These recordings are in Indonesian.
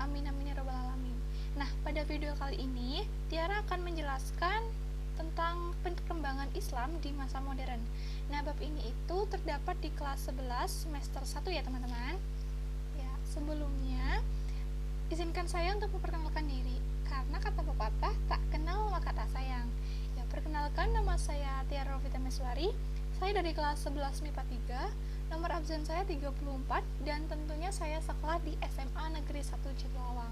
Amin amin ya rabbal alamin. Nah, pada video kali ini Tiara akan menjelaskan tentang perkembangan Islam di masa modern. Nah, bab ini itu terdapat di kelas 11 semester 1 ya teman-teman. Ya, sebelumnya izinkan saya untuk memperkenalkan diri, karena kata pepatah tak kenal maka tak sayang. Ya, perkenalkan, nama saya Tiara Rovita Meswari. Saya dari kelas 11 MIPA 3, nomor absen saya 34, dan tentunya saya sekolah di SMA Negeri 1 Cipularang.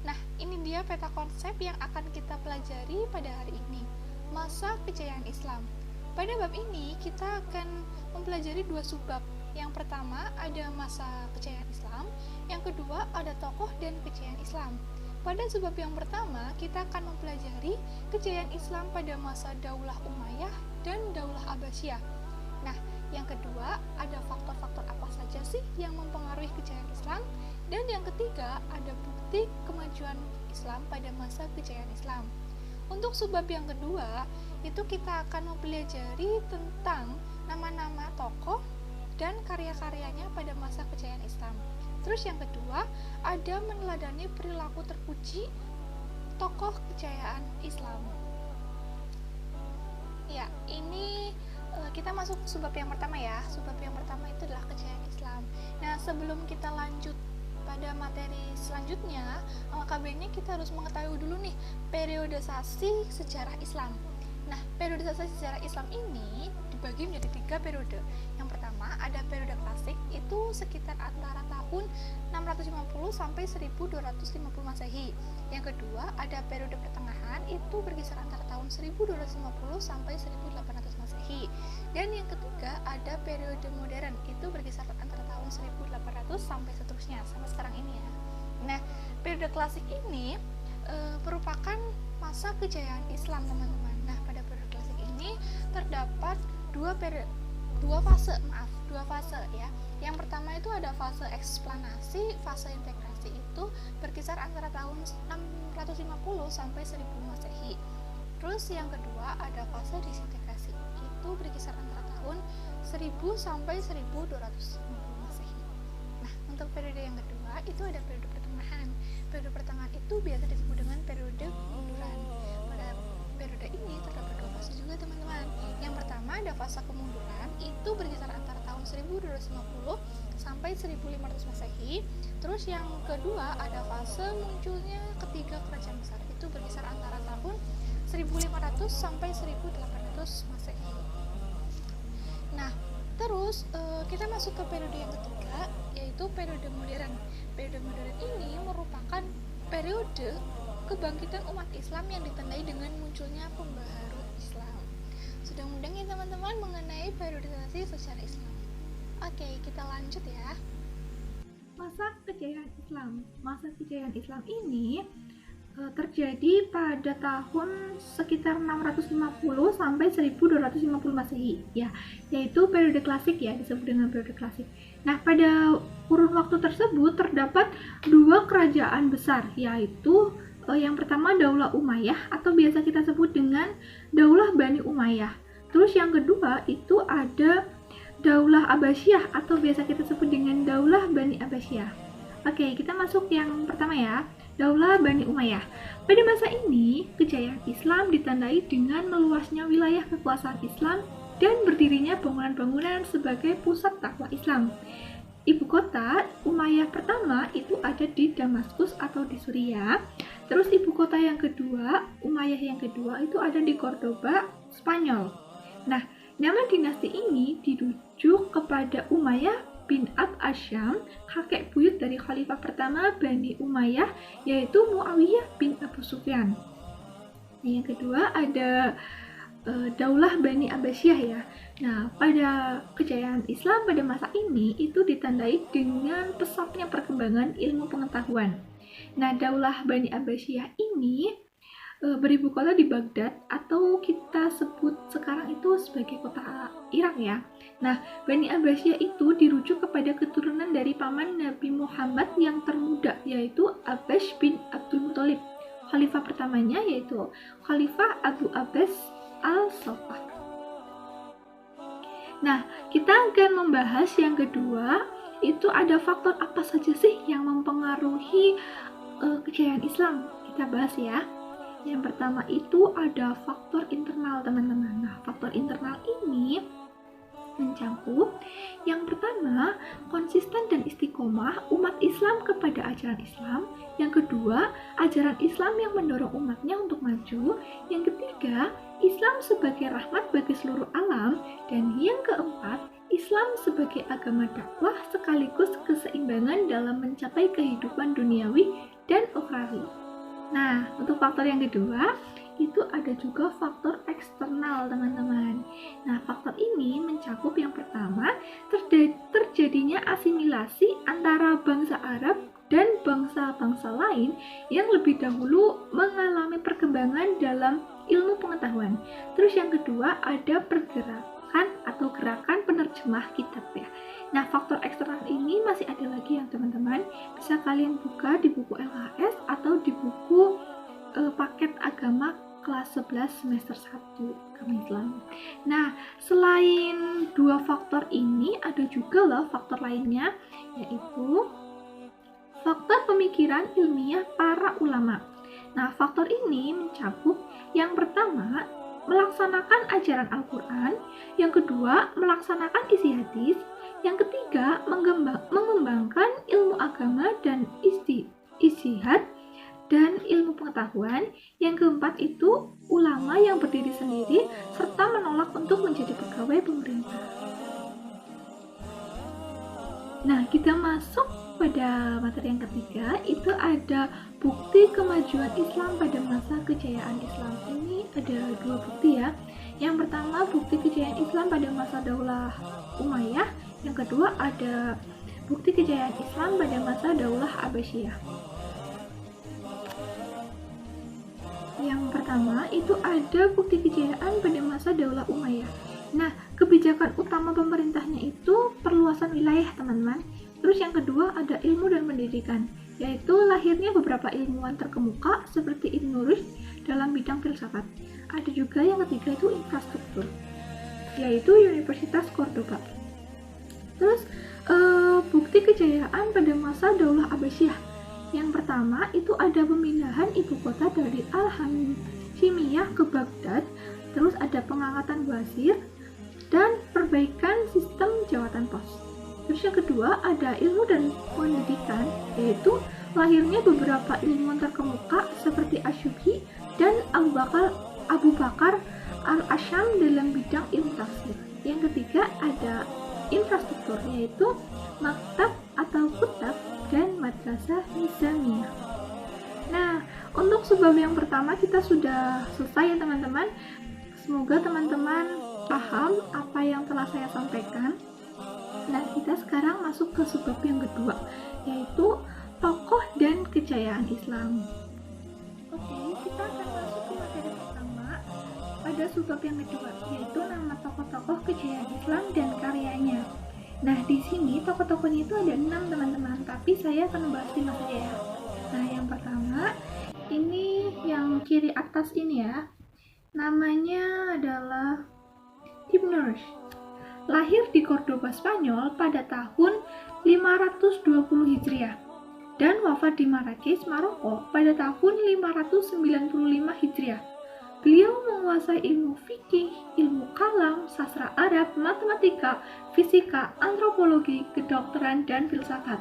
Nah, ini dia peta konsep yang akan kita pelajari pada hari ini, masa kejayaan Islam. Pada bab ini, kita akan mempelajari dua subbab. Yang pertama, ada masa kejayaan Islam. Yang kedua, ada tokoh dan kejayaan Islam. Pada subbab yang pertama, kita akan mempelajari kejayaan Islam pada masa Daulah Umayyah dan Daulah Abbasiyah. Nah, yang kedua, ada faktor-faktor apa saja sih yang mempengaruhi kejayaan Islam? Dan yang ketiga, ada bukti kemajuan Islam pada masa kejayaan Islam. Untuk subbab yang kedua, itu kita akan mempelajari tentang nama-nama tokoh dan karya-karyanya pada masa kejayaan Islam. Terus yang kedua, ada meneladani perilaku terpuji tokoh kejayaan Islam. Ya, ini kita masuk subbab yang pertama ya. Subbab yang pertama itu adalah kejayaan Islam. Nah, sebelum kita lanjut pada materi selanjutnya, kabarnya kita harus mengetahui dulu nih periodisasi sejarah Islam. Nah, periodisasi sejarah Islam ini dibagi menjadi 3 periode. Yang pertama, ada periode klasik, itu sekitar antara tahun 650 sampai 1250 Masehi. Yang kedua, ada periode pertengahan, itu berkisar antara tahun 1250 sampai 1800 Masehi. Dan yang ketiga, ada periode modern, itu berkisar antara tahun 1800 sampai seterusnya, sampai sekarang ini ya. Nah, periode klasik ini merupakan masa kejayaan Islam, teman-teman. Nah, pada periode klasik ini terdapat dua fase ya. Yang pertama itu ada fase eksplanasi, fase integrasi itu berkisar antara tahun 650 sampai 1000 Masehi. Terus yang kedua ada fase disintegrasi, itu berkisar antara tahun 1000 sampai 1250 Masehi. Nah, untuk periode yang kedua itu ada periode pertengahan. Periode pertengahan itu biasa disebut dengan periode kemunduran. Pada periode ini terdapat dua fase juga, teman-teman. Yang pertama ada fase kemunduran, itu berkisar antara tahun 1250 sampai 1500 Masehi. Terus yang kedua ada fase munculnya ketiga kerajaan besar, itu berkisar antara tahun 1500 sampai 1800 Masehi. Nah, terus kita masuk ke periode yang ketiga, yaitu periode modern. Periode modern ini merupakan periode kebangkitan umat Islam yang ditandai dengan munculnya pembaharu Islam. Sudah mudah ya teman-teman mengenai periodisasi secara Islam. Oke, kita lanjut ya. Masa kejayaan Islam. Masa kejayaan Islam ini terjadi pada tahun sekitar 650 sampai 1250 Masehi ya, yaitu periode klasik ya, disebut dengan periode klasik. Nah, pada kurun waktu tersebut terdapat dua kerajaan besar, yaitu yang pertama Daulah Umayyah atau biasa kita sebut dengan Daulah Bani Umayyah. Terus yang kedua itu ada Daulah Abbasiyah atau biasa kita sebut dengan Daulah Bani Abbasiyah. Oke, kita masuk yang pertama ya, Daulah Bani Umayyah. Pada masa ini, kejayaan Islam ditandai dengan meluasnya wilayah kekuasaan Islam dan berdirinya bangunan-bangunan sebagai pusat dakwah Islam. Ibu kota Umayyah pertama itu ada di Damaskus atau di Suriah. Terus ibu kota yang kedua, Umayyah yang kedua itu ada di Cordoba, Spanyol. Nah, nama dinasti ini dirujuk kepada Umayyah bin Abd Asyam, kakek buyut dari khalifah pertama Bani Umayyah, yaitu Muawiyah bin Abu Sufyan. Yang kedua ada Daulah Bani Abbasiyah ya. Nah, pada kejayaan Islam pada masa ini itu ditandai dengan pesatnya perkembangan ilmu pengetahuan. Nah, Daulah Bani Abbasiyah ini beribu kota di Baghdad atau kita sebut sekarang itu sebagai kota Irak ya. Nah, Bani Abbasiyah itu dirujuk kepada keturunan dari paman Nabi Muhammad yang termuda, yaitu Abbas bin Abdul Muthalib. Khalifah pertamanya yaitu Khalifah Abu Abbas Al-Saffah. Nah, kita akan membahas yang kedua, itu ada faktor apa saja sih yang mempengaruhi kejayaan Islam? Kita bahas ya. Yang pertama itu ada faktor internal, teman-teman. Nah, faktor internal ini mencakup yang pertama, konsisten dan istiqomah umat Islam kepada ajaran Islam. Yang kedua, ajaran Islam yang mendorong umatnya untuk maju. Yang ketiga, Islam sebagai rahmat bagi seluruh alam. Dan yang keempat, Islam sebagai agama dakwah sekaligus keseimbangan dalam mencapai kehidupan duniawi dan ukhrawi. Nah, untuk faktor yang kedua, itu ada juga faktor eksternal, teman-teman. Nah, faktor ini mencakup yang pertama, terjadinya asimilasi antara bangsa Arab dan bangsa-bangsa lain yang lebih dahulu mengalami perkembangan dalam ilmu pengetahuan. Terus yang kedua, ada pergerakan atau gerakan penerjemah kitab ya. Nah, faktor eksternal ini masih ada lagi yang teman-teman bisa kalian buka di buku LHS atau di buku paket agama kelas 11 semester 1 agama Islam. Nah, selain dua faktor ini ada juga loh faktor lainnya, yaitu faktor pemikiran ilmiah para ulama. Nah, faktor ini mencakup yang pertama, melaksanakan ajaran Al-Quran, yang kedua, melaksanakan isi hadis, yang ketiga, mengembangkan ilmu agama dan ijtihad dan ilmu pengetahuan. Yang keempat itu ulama yang berdiri sendiri serta menolak untuk menjadi pegawai pemerintah. Nah, kita masuk pada materi yang ketiga, itu ada bukti kemajuan Islam pada masa kejayaan Islam. Ini ada dua bukti ya. Yang pertama, bukti kejayaan Islam pada masa Daulah Umayyah. Yang kedua, ada bukti kejayaan Islam pada masa Daulah Abbasiyah. Yang pertama, itu ada bukti kejayaan pada masa Daulah Umayyah. Nah, kebijakan utama pemerintahnya itu perluasan wilayah, teman-teman. Terus yang kedua ada ilmu dan pendidikan, yaitu lahirnya beberapa ilmuwan terkemuka seperti Ibn Rushd dalam bidang filsafat. Ada juga yang ketiga itu infrastruktur, yaitu Universitas Cordoba. Terus bukti kejayaan pada masa Daulah Abbasiyah. Yang pertama itu ada pemindahan ibu kota dari Al-Hashimiyah ke Baghdad. Terus ada pengangkatan wazir dan perbaikan sistem jawatan pos. Terus yang kedua ada ilmu dan pendidikan, yaitu lahirnya beberapa ilmuwan terkemuka seperti Asyubi dan Abu Bakar Al-Asham dalam bidang ilmu tafsir. Yang ketiga ada infrastruktur, yaitu maktab atau kutab dan madrasah nizamiyah. Nah, untuk sebab yang pertama kita sudah selesai ya teman-teman. Semoga teman-teman paham apa yang telah saya sampaikan. Nah, kita sekarang masuk ke subbab yang kedua, yaitu tokoh dan kejayaan Islam. Oke, kita akan masuk ke materi pertama pada subbab yang kedua, yaitu nama tokoh-tokoh kejayaan Islam dan karyanya. Nah, di sini tokoh-tokohnya itu ada 6 teman-teman, tapi saya akan membahas 5 saja ya. Nah, yang pertama, ini yang kiri atas ini ya. Namanya adalah Ibn Rushd. Lahir di Cordoba, Spanyol pada tahun 520 Hijriah dan wafat di Marrakesh, Maroko pada tahun 595 Hijriah. Beliau menguasai ilmu fikih, ilmu kalam, sastra Arab, matematika, fisika, antropologi, kedokteran, dan filsafat.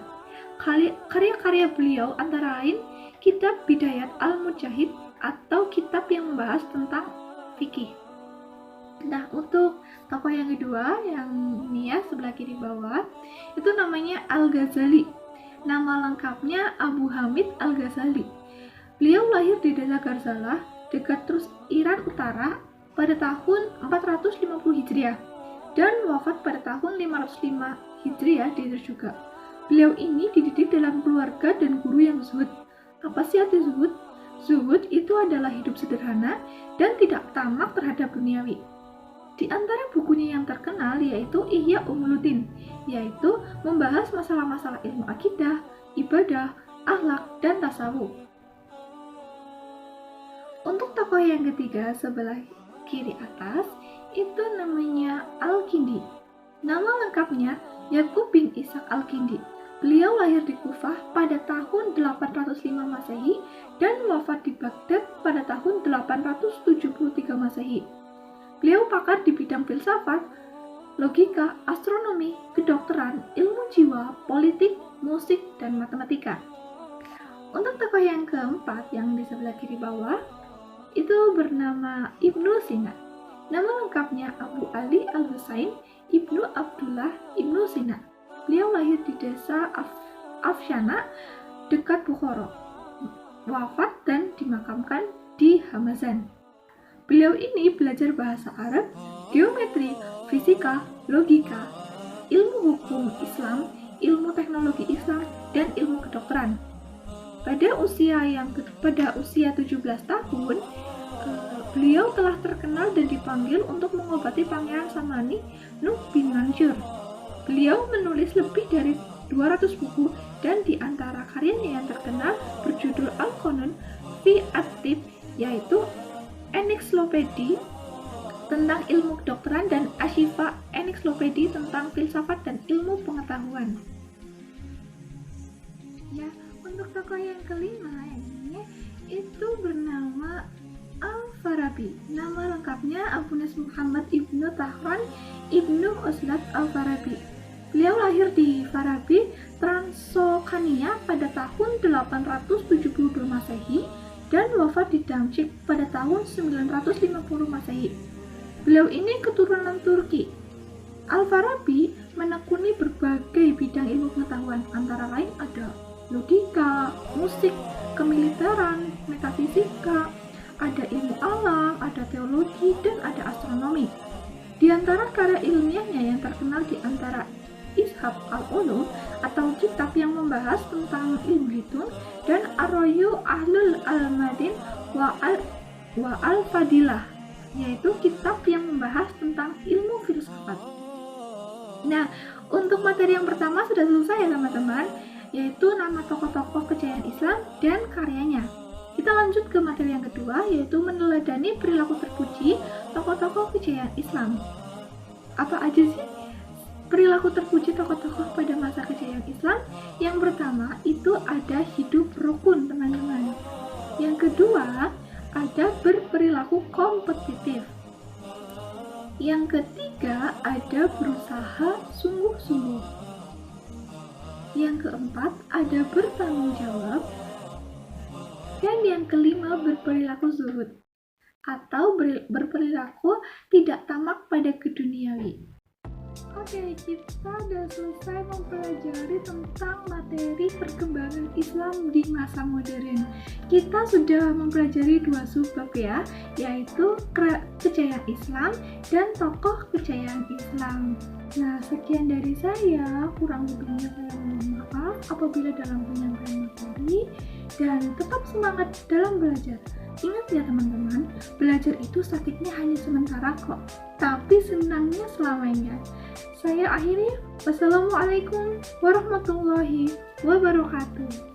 Karya-karya beliau antara lain kitab Bidayat Al-Mujahid atau kitab yang membahas tentang fikih. Nah, untuk tokoh yang kedua, yang ini ya, sebelah kiri bawah, itu namanya Al-Ghazali. Nama lengkapnya Abu Hamid Al-Ghazali. Beliau lahir di desa Garzalah, dekat Trus, Iran Utara, pada tahun 450 Hijriah, dan wafat pada tahun 505 Hijriah di Trus juga. Beliau ini dididik dalam keluarga dan guru yang zuhud. Apa sih arti zuhud? Zuhud itu adalah hidup sederhana dan tidak tamak terhadap duniawi. Di antara bukunya yang terkenal yaitu Ihya Ulumuddin, yaitu membahas masalah-masalah ilmu akidah, ibadah, akhlak, dan tasawuf. Untuk tokoh yang ketiga sebelah kiri atas itu namanya Al-Kindi. Nama lengkapnya Yakub bin Ishaq Al-Kindi. Beliau lahir di Kufah pada tahun 805 Masehi dan wafat di Baghdad pada tahun 873 Masehi. Beliau pakar di bidang filsafat, logika, astronomi, kedokteran, ilmu jiwa, politik, musik, dan matematika. Untuk tokoh yang keempat yang di sebelah kiri bawah itu bernama Ibnu Sina. Nama lengkapnya Abu Ali Al-Husain Ibnu Abdullah Ibnu Sina. Beliau lahir di desa Afshana dekat Bukhara. Wafat dan dimakamkan di Hamazan. Beliau ini belajar bahasa Arab, geometri, fisika, logika, ilmu hukum Islam, ilmu teknologi Islam, dan ilmu kedokteran. Pada usia 17 tahun, beliau telah terkenal dan dipanggil untuk mengobati Pangeran Samani Nuh bin Mansur. Beliau menulis lebih dari 200 buku dan di antara karyanya yang terkenal berjudul Al-Qanun fi At-Tib, yaitu Encyclopedia tentang ilmu kedokteran dan Ashifa Encyclopedia tentang filsafat dan ilmu pengetahuan. Ya, untuk tokoh yang kelima ini itu bernama Al-Farabi. Nama lengkapnya Abu Nasr Muhammad Ibnu Tahran Ibnu Uslat Al-Farabi. Beliau lahir di Farabi, Transylvania pada tahun 872 Masehi dan wafat di Damsyik pada tahun 950 Masehi. Beliau ini keturunan Turki. Al-Farabi menekuni berbagai bidang ilmu pengetahuan, antara lain ada logika, musik, kemiliteran, metafisika, ada ilmu alam, ada teologi, dan ada astronomi. Di antara karya ilmiahnya yang terkenal di antara Ishab al-Ulum atau kitab yang membahas tentang ilmu hitung dan Ar-Rayu Ahlul Al-Madin wa Al-Fadilah, yaitu kitab yang membahas tentang ilmu filsafat. Nah, untuk materi yang pertama sudah selesai ya teman-teman, yaitu nama tokoh-tokoh kejayaan Islam dan karyanya. Kita lanjut ke materi yang kedua, yaitu meneladani perilaku terpuji tokoh-tokoh kejayaan Islam. Apa aja sih perilaku terpuji tokoh-tokoh pada masa kejayaan Islam? Yang pertama itu ada hidup rukun, teman-teman. Yang kedua ada berperilaku kompetitif. Yang ketiga ada berusaha sungguh-sungguh. Yang keempat ada bertanggung jawab. Dan yang kelima berperilaku zuhud atau berperilaku tidak tamak pada keduniawi. Oke, kita sudah selesai mempelajari tentang materi perkembangan Islam di masa modern. Kita sudah mempelajari 2 subbab ya, yaitu kejayaan Islam dan tokoh kejayaan Islam. Nah, sekian dari saya, kurang lebihnya saya mohon maaf apabila dalam penyampaian materi, dan tetap semangat dalam belajar. Ingat ya teman-teman, belajar itu sakitnya hanya sementara kok, tapi senangnya selamanya. Saya akhiri, wassalamualaikum warahmatullahi wabarakatuh.